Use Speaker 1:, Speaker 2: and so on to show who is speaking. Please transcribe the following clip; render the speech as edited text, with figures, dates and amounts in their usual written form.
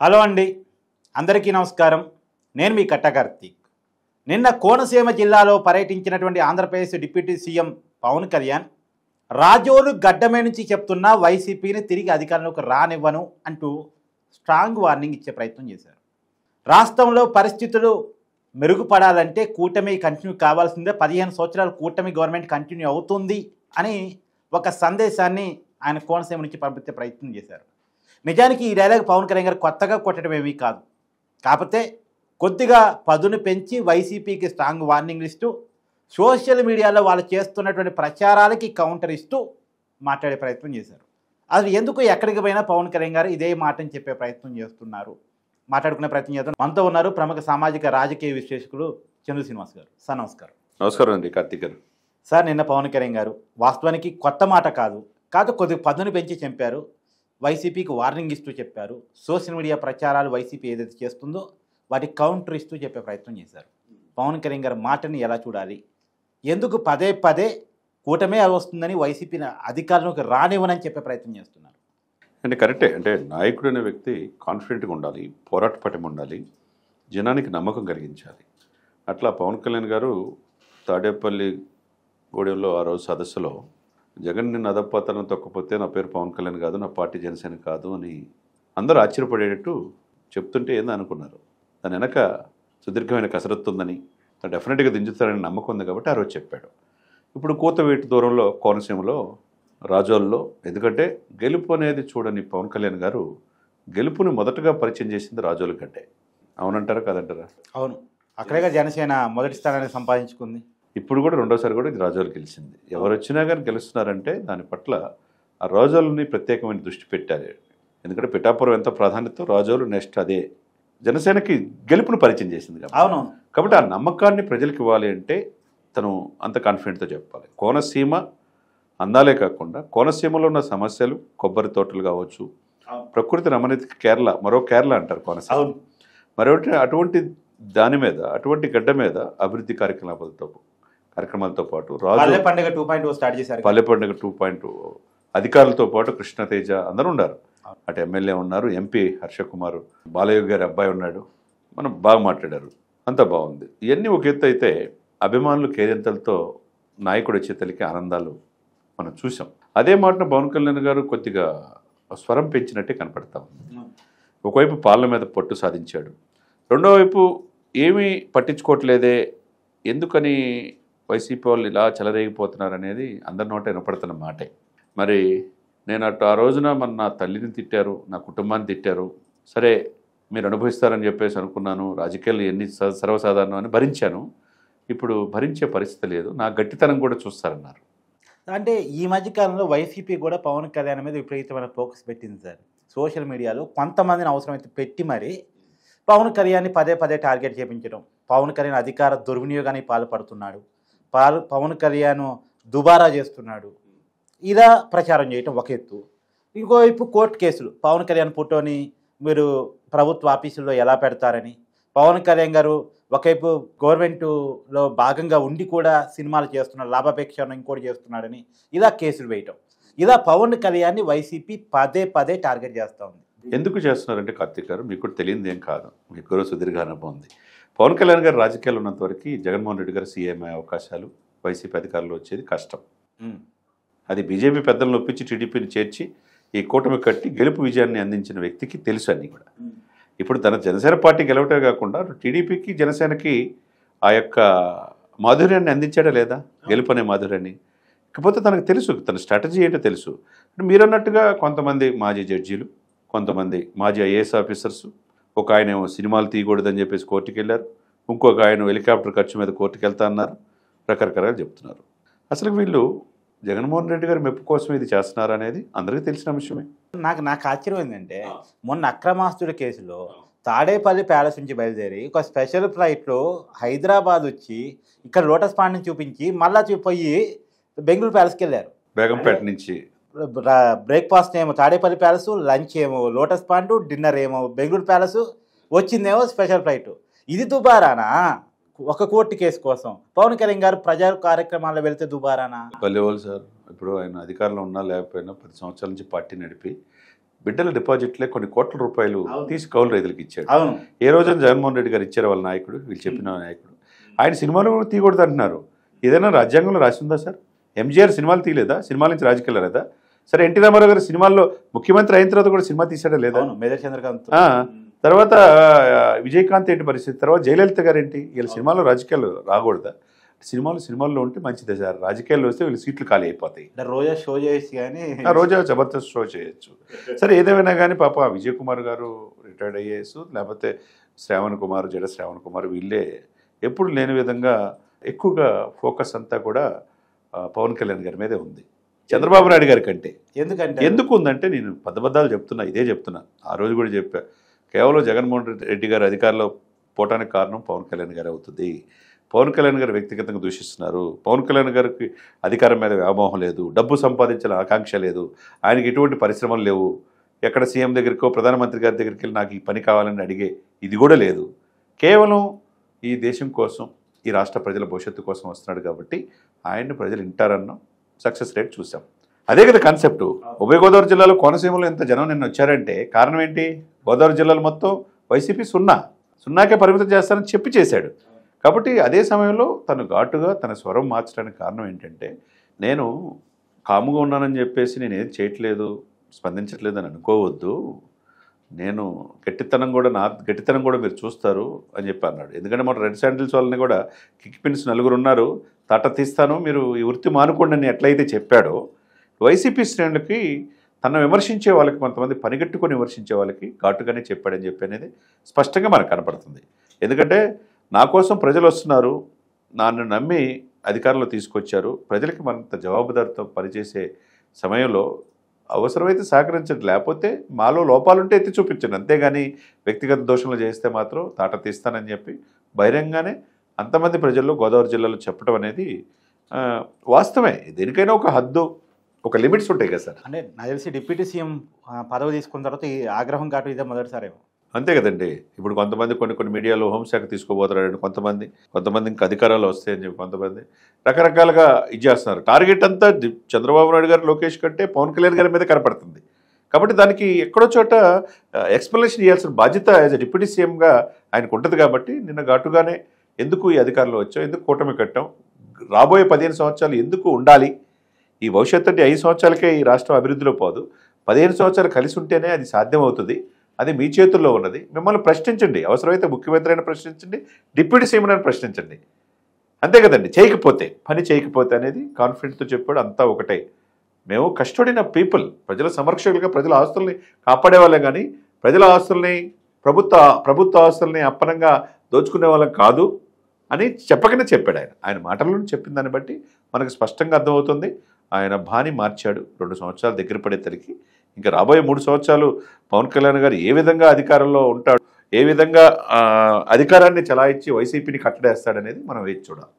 Speaker 1: Hello అండి, అందరికీ నమస్కారం. నేను మీ కట్ట కార్తీక్. నిన్న కోనసీమ జిల్లాలో పర్యటించినటువంటి ఆంధ్రప్రదేశ్ డిప్యూటీ సీఎం పవన్ కళ్యాణ్ రాజోలు గడ్డమే నుంచి చెప్తున్న వైసీపీని తిరిగి అధికారంలోకి రానివ్వను అంటూ స్ట్రాంగ్ వార్నింగ్ ఇచ్చే ప్రయత్నం చేశారు. రాష్ట్రంలో పరిస్థితులు మెరుగుపడాలంటే కూటమి కంటిన్యూ కావాల్సిందే, 15 సంవత్సరాలు కూటమి గవర్నమెంట్ కంటిన్యూ అవుతుంది అని ఒక సందేశాన్ని ఆయన కోనసీమ నుంచి పంపించే ప్రయత్నం చేశారు. నిజానికి ఈ డైలాగ్ పవన్ కళ్యాణ్ గారు కొత్తగా కొట్టడం ఏమీ కాదు. కాకపోతే కొద్దిగా పదును పెంచి వైసీపీకి స్ట్రాంగ్ వార్నింగ్లు ఇస్తూ సోషల్ మీడియాలో వాళ్ళు చేస్తున్నటువంటి ప్రచారాలకి కౌంటర్ ఇస్తూ మాట్లాడే ప్రయత్నం చేశారు. అది ఎందుకు ఎక్కడికి పోయినా పవన్ కళ్యాణ్ గారు ఇదే మాటని చెప్పే ప్రయత్నం చేస్తున్నారు, మాట్లాడుకునే ప్రయత్నం చేస్తున్నారు. మనతో ఉన్నారు ప్రముఖ సామాజిక రాజకీయ విశ్లేషకులు చంద్ర శ్రీనివాస్ గారు. సార్ నమస్కారం.
Speaker 2: నమస్కారం అండి కార్తీక్ గారు.
Speaker 1: సార్, నిన్న పవన్ కళ్యాణ్ గారు వాస్తవానికి కొత్త మాట కాదు కొద్దిగా పదును పెంచి చెప్పారు. వైసీపీకి వార్నింగ్ ఇస్తూ చెప్పారు. సోషల్ మీడియా ప్రచారాలు వైసీపీ ఏదైతే చేస్తుందో వాటికి కౌంటర్ ఇస్తూ చెప్పే ప్రయత్నం చేశారు. పవన్ కళ్యాణ్ గారి మాటని ఎలా చూడాలి, ఎందుకు పదే పదే కూటమే వస్తుందని వైసీపీని అధికారంలోకి రానివ్వనని చెప్పే ప్రయత్నం చేస్తున్నారు?
Speaker 2: అంటే కరెక్టే. అంటే నాయకుడు అనే వ్యక్తి కాన్ఫిడెంట్గా ఉండాలి, పోరాట పటిమ ఉండాలి, జనానికి నమ్మకం కలిగించాలి. అట్లా పవన్ కళ్యాణ్ గారు తాడేపల్లి గూడెంలో ఆ రోజు సదస్సులో జగన్ నిన్ను అధపతనం తొక్కపోతే నా పేరు పవన్ కళ్యాణ్ కాదు, నా పార్టీ జనసేన కాదు అని అందరూ ఆశ్చర్యపడేటట్టు చెప్తుంటే ఏందో అనుకున్నారు. దాని వెనక సుదీర్ఘమైన కసరత్తు ఉందని, డెఫినెట్గా దించుతారని నమ్మకం ఉంది కాబట్టి ఆ రోజు చెప్పాడు. ఇప్పుడు కూతవేటు దూరంలో కోనసీమలో రాజోల్లో, ఎందుకంటే గెలుపు అనేది చూడని పవన్ కళ్యాణ్ గారు గెలుపుని మొదటగా పరిచయం చేసింది రాజోలు గడ్డే. అవునంటారా కాదంటారా?
Speaker 1: అవును, అక్కడేగా జనసేన మొదటి స్థానాన్ని సంపాదించుకుంది.
Speaker 2: ఇప్పుడు కూడా రెండోసారి కూడా ఇది రాజోలు గెలిచింది. ఎవరు వచ్చినా కానీ గెలుస్తున్నారంటే దాని పట్ల ఆ రాజోలని ప్రత్యేకమైన దృష్టి పెట్టారు. ఎందుకంటే పిఠాపురం ఎంత ప్రాధాన్యత, రాజోలు నెక్స్ట్ అదే జనసేనకి గెలుపును పరిచయం చేసింది కాబట్టి.
Speaker 1: అవును,
Speaker 2: కాబట్టి ఆ నమ్మకాన్ని ప్రజలకు ఇవ్వాలి అంటే తను అంత కాన్ఫిడెంట్తో చెప్పాలి. కోనసీమ అందాలే కాకుండా కోనసీమలో ఉన్న సమస్యలు, కొబ్బరి తోటలు కావచ్చు, ప్రకృతి రమణీయత, కేరళ మరో కేరళ అంటారు కోనసీమ, మరొకటి అటువంటి దాని మీద, అటువంటి గడ్డ మీద అభివృద్ధి కార్యక్రమాలతో పాటు
Speaker 1: పల్లె పండుగ 2.0 స్టార్ట్ చేశారు.
Speaker 2: పల్లె పండుగ 2.0 అధికారులతో పాటు కృష్ణతేజ అందరూ ఉన్నారు. అటు ఎమ్మెల్యే ఉన్నారు, ఎంపీ హర్షకుమార్, బాలయ్య గారి అబ్బాయి ఉన్నాడు. మనం బాగా మాట్లాడారు, అంతా బాగుంది. ఇవన్నీ ఒక ఎత్తు అయితే అభిమానులు కేరింతలతో నాయకుడు వచ్చే తల్లికి ఆనందాలు మనం చూసాం. అదే మాటను పవన్ కళ్యాణ్ గారు కొద్దిగా స్వరం పెంచినట్టే కనపడతా ఉంది. ఒకవైపు పాలన మీద పట్టు సాధించాడు, రెండో వైపు ఏమీ పట్టించుకోవట్లేదే, ఎందుకని వైసీపీ వాళ్ళు ఇలా చెలరేగిపోతున్నారు అనేది అందరి నోట వినపడుతున్న మాటే. మరి నేను అటు ఆ రోజున నా తల్లిని తిట్టారు, నా కుటుంబాన్ని తిట్టారు, సరే మీరు అనుభవిస్తారని చెప్పేసి అనుకున్నాను, రాజకీయాలు ఎన్ని సర్వసాధారణం అని భరించాను. ఇప్పుడు భరించే పరిస్థితి లేదు, నా గట్టితనం కూడా చూస్తారన్నారు.
Speaker 1: అంటే ఈ మధ్యకాలంలో వైసీపీ కూడా పవన్ కళ్యాణ్ మీద విపరీతమైన ఫోకస్ పెట్టింది సార్. సోషల్ మీడియాలో కొంతమందిని అవసరమైతే పెట్టి మరి పవన్ కళ్యాణ్ని పదే పదే టార్గెట్ చేయించడం, పవన్ కళ్యాణ్ అధికార దుర్వినియోగానికి పాల్పడుతున్నాడు, పవన్ కళ్యాణ్ దుబారా చేస్తున్నాడు, ఇలా ప్రచారం చేయటం ఒక ఎత్తు. ఇంకోవైపు కోర్టు కేసులు, పవన్ కళ్యాణ్ ఫోటోని మీరు ప్రభుత్వ ఆఫీసుల్లో ఎలా పెడతారని, పవన్ కళ్యాణ్ గారు ఒకవైపు గవర్నమెంట్లో భాగంగా ఉండి కూడా సినిమాలు చేస్తున్నాడు, లాభాపేక్ష ఇంకోటి చేస్తున్నాడని ఇలా కేసులు వేయటం, ఇలా పవన్ కళ్యాణ్ని వైసీపీ పదే పదే టార్గెట్ చేస్తూ ఉంది.
Speaker 2: ఎందుకు చేస్తున్నారంటే కార్తీక్ గారు, మీకు కూడా తెలియదు ఏం కాదు, మీకు కూడా సుదీర్ఘ అనుభవం ఉంది. పవన్ కళ్యాణ్ గారు రాజకీయాలు ఉన్నంత వరకు జగన్మోహన్ రెడ్డి గారు సీఎం అయ్యే అవకాశాలు వైసీపీ అధికారులు వచ్చేది కష్టం. అది బీజేపీ పెద్దలను ఒప్పించి టీడీపీని చేర్చి ఈ కూటమి కట్టి గెలుపు విజయాన్ని అందించిన వ్యక్తికి తెలుసు అన్నీ కూడా. ఇప్పుడు తన జనసేన పార్టీ గెలవటమే కాకుండా టీడీపీకి జనసేనకి ఆ యొక్క మాధుర్యాన్ని అందించాడా లేదా, గెలుపు అనే మాధుర్యాన్ని. ఇకపోతే తనకు తెలుసు తన స్ట్రాటజీ ఏంటో తెలుసు. మీరు అన్నట్టుగా కొంతమంది మాజీ జడ్జీలు, కొంతమంది మాజీ ఐఏఎస్ ఆఫీసర్స్, ఒక ఆయన ఏమో సినిమాలు తీయకూడదని చెప్పేసి కోర్టుకు వెళ్ళారు, ఇంకొక ఆయన హెలికాప్టర్ ఖర్చు మీద కోర్టుకు వెళ్తా అన్నారు, రకరకాలుగా చెప్తున్నారు. అసలు వీళ్ళు జగన్మోహన్ రెడ్డి గారి మెప్పు కోసం ఇది చేస్తున్నారు అనేది అందరికీ తెలిసిన అంశమే.
Speaker 1: నాకు ఆశ్చర్యం ఏంటంటే మొన్న అక్రమాస్తుడి కేసులో తాడేపల్లి ప్యాలెస్ నుంచి బయలుదేరి ఒక స్పెషల్ ఫ్లైట్లో హైదరాబాద్ వచ్చి ఇక్కడ లోటస్ పాండ్ని చూపించి మళ్ళీ పోయి బెంగళూరు ప్యాలెస్కి వెళ్ళారు.
Speaker 2: బేగంపేట నుంచి
Speaker 1: బ్రేక్ఫాస్ట్ ఏమో తాడేపల్లి ప్యాలెస్, లంచ్ ఏమో లోటస్ పాండ్, డిన్నర్ ఏమో బెంగళూరు ప్యాలెస్, వచ్చిందేమో స్పెషల్ ఫ్లైట్. ఇది దుబారానా? ఒక కోర్టు కేసు కోసం పవన్ కళ్యాణ్ గారు ప్రజా కార్యక్రమాల్లో వెళ్తే దుబారానా?
Speaker 2: పల్లెవాళ్ళు సార్, ఇప్పుడు ఆయన అధికారంలో ఉన్నా లేకపోయినా 10 సంవత్సరాల నుంచి పార్టీ నడిపి బిడ్డల డిపాజిట్లే కొన్ని కోట్ల రూపాయలు తీసి కౌలు రైతులకు ఇచ్చాడు.
Speaker 1: అవును.
Speaker 2: ఏ రోజున జగన్మోహన్ రెడ్డి గారు ఇచ్చారు వాళ్ళ నాయకుడు, వీళ్ళు చెప్పిన నాయకుడు. ఆయన సినిమాలు కూడా తీయకూడదు అంటున్నారు. ఏదైనా రాజ్యాంగంలో రాసి ఉందా సార్? ఎంజీఆర్ సినిమాలు తీయలేదా? సినిమాల నుంచి రాజకీయాలు లేదా? సరే, ఎన్టీ రామారావు గారు సినిమాల్లో ముఖ్యమంత్రి అయిన తర్వాత కూడా సినిమా తీసాడా లేదా?
Speaker 1: మేజర్ చంద్రకాంత్.
Speaker 2: తర్వాత విజయకాంత్ ఏంటి పరిస్థితి? తర్వాత జయలలిత గారు ఏంటి? వీళ్ళ సినిమాల్లో రాజకీయాలు రాకూడదా? సినిమాల్లో ఉంటే మంచిదే సార్. రాజకీయాల్లో వస్తే వీళ్ళు సీట్లు ఖాళీ అయిపోతాయి.
Speaker 1: రోజా షో చేయొచ్చు కానీ
Speaker 2: రోజా జబర్దస్త్ షో చేయొచ్చు. సరే, ఏదేమైనా కానీ పాప విజయ్ కుమార్ గారు రిటైర్డ్ అయ్యేసు, లేకపోతే శ్రావణ్ కుమార్, జడ శ్రావణ్ కుమార్ వీళ్ళే ఎప్పుడు లేని విధంగా ఎక్కువగా ఫోకస్ అంతా కూడా పవన్ కళ్యాణ్ గారి మీదే ఉంది, చంద్రబాబు నాయుడు గారి కంటే. ఎందుకు ఉందంటే, నేను పదబద్దాలు చెప్తున్నా, ఇదే చెప్తున్నా, ఆ రోజు కూడా చెప్పా. కేవలం జగన్మోహన్ రెడ్డి గారు అధికారంలో పోవటానికి కారణం పవన్ కళ్యాణ్ గారు అవుతుంది. పవన్ కళ్యాణ్ గారు వ్యక్తిగతంగా దూషిస్తున్నారు. పవన్ కళ్యాణ్ గారికి అధికారం మీద వ్యామోహం లేదు, డబ్బు సంపాదించాలని ఆకాంక్ష లేదు, ఆయనకి ఎటువంటి పరిశ్రమలు లేవు, ఎక్కడ సీఎం దగ్గరికో ప్రధానమంత్రి గారి దగ్గరికి వెళ్ళి నాకు ఈ పని కావాలని అడిగే ఇది కూడా లేదు. కేవలం ఈ దేశం కోసం, ఈ రాష్ట్ర ప్రజల భవిష్యత్తు కోసం వస్తున్నాడు కాబట్టి ఆయన్ని ప్రజలు వింటారన్న సక్సెస్ రేట్ చూసాం. అదే కదా కాన్సెప్టు. ఉభయ గోదావరి జిల్లాలో కోనసీమలో ఎంత జనం నిన్న వచ్చారంటే కారణం ఏంటి? గోదావరి జిల్లాలో మొత్తం వైసీపీ సున్నాకే పరిమితం చేస్తారని చెప్పి చేశాడు. కాబట్టి అదే సమయంలో తను ఘాటుగా తన స్వరం మార్చడానికి కారణం ఏంటంటే, నేను కాముగా ఉన్నానని చెప్పేసి నేను ఏది చేయట్లేదు, స్పందించట్లేదు అని అనుకోవద్దు, నేను గట్టితనం కూడా మీరు చూస్తారు అని చెప్పి అన్నాడు. ఎందుకంటే మన రెడ్ శాండిల్స్ వాళ్ళని కూడా కిక్ పిన్స్ 4 ఉన్నారు, తట తీస్తాను, మీరు ఈ వృత్తి మానుకోండి అని ఎట్లయితే చెప్పాడో, వైసీపీ శ్రేణులకి తను విమర్శించే వాళ్ళకి, కొంతమంది పనిగట్టుకొని విమర్శించే వాళ్ళకి ఘాటుగానే చెప్పాడని చెప్పి అనేది స్పష్టంగా మనకు కనపడుతుంది. ఎందుకంటే నా కోసం ప్రజలు వస్తున్నారు, నన్ను నమ్మి అధికారంలో తీసుకొచ్చారు, ప్రజలకి మరింత జవాబుదారితో పనిచేసే సమయంలో అవసరమైతే సహకరించండి, లేకపోతే మాలో లోపాలుంటే ఎత్తి చూపించండి, అంతేగాని వ్యక్తిగత దోషంలో చేస్తే మాత్రం తాట తీస్తానని చెప్పి బహిరంగానే అంతమంది ప్రజల్లో గోదావరి జిల్లాలో చెప్పడం అనేది వాస్తవమే. దేనికైనా ఒక హద్దు, ఒక లిమిట్స్ ఉంటాయి కదా సార్.
Speaker 1: అంటే నాకు తెలిసి డిప్యూటీ సీఎం పదవి తీసుకున్న తర్వాత ఈ ఆగ్రహం ఘాటు ఇదే మొదటిసారేమో.
Speaker 2: అంతే కదండి. ఇప్పుడు కొంతమంది కొన్ని మీడియాలో హోంశాఖ తీసుకోబోతున్నాడు, కొంతమంది ఇంకా అధికారాలు వస్తాయని చెప్పి కొంతమంది రకరకాలుగా ఇది చేస్తున్నారు. టార్గెట్ అంతా చంద్రబాబు నాయుడు గారు, లోకేష్ కంటే పవన్ కళ్యాణ్ గారి మీద కనపడుతుంది. కాబట్టి దానికి ఎక్కడో చోట ఎక్స్ప్లెనేషన్ ఇవ్వాల్సిన బాధ్యత యాజ్ ఎ డిప్యూటీ సీఎంగా ఆయనకు ఉంటుంది. కాబట్టి నిన్న ఘాటుగానే ఎందుకు ఈ అధికారంలో వచ్చాం, ఎందుకు కూటమి కట్టాం, రాబోయే 15 సంవత్సరాలు ఎందుకు ఉండాలి, ఈ భవిష్యత్తు అంటే 5 సంవత్సరాలకే ఈ రాష్ట్రం అభివృద్ధిలో పోదు, 15 సంవత్సరాలు కలిసి ఉంటేనే అది సాధ్యమవుతుంది, అది మీ చేతుల్లో ఉన్నది, మిమ్మల్ని ప్రశ్నించండి, అవసరమైతే ముఖ్యమంత్రి అయినా ప్రశ్నించండి, డిప్యూటీ సీఎం అయినా ప్రశ్నించండి, అంతే కదండి. పని చేయకపోతే అనేది కాన్ఫిడెంట్తో చెప్పాడు. అంతా ఒకటే, మేము కస్టోడియన్ ఆఫ్ పీపుల్, ప్రజల సంరక్షకులుగా ప్రజల ఆస్తుల్ని కాపాడే వాళ్ళం, కానీ ప్రజల ఆస్తుల్ని, ప్రభుత్వ ఆస్తుల్ని అప్పనంగా దోచుకునే వాళ్ళం కాదు అని చెప్పకనే చెప్పాడు. ఆయన మాటల్లో చెప్పిన దాన్ని బట్టి మనకు స్పష్టంగా అర్థమవుతుంది. ఆయన బాని మార్చాడు 2 సంవత్సరాలు దగ్గర పడేసరికి. ఇంకా రాబోయే 3 సంవత్సరాలు పవన్ కళ్యాణ్ గారు ఏ విధంగా అధికారంలో ఉంటాడు, ఏ విధంగా అధికారాన్ని చలాయించి వైసీపీని కట్టడేస్తాడనేది మనం వేచి చూడాలి.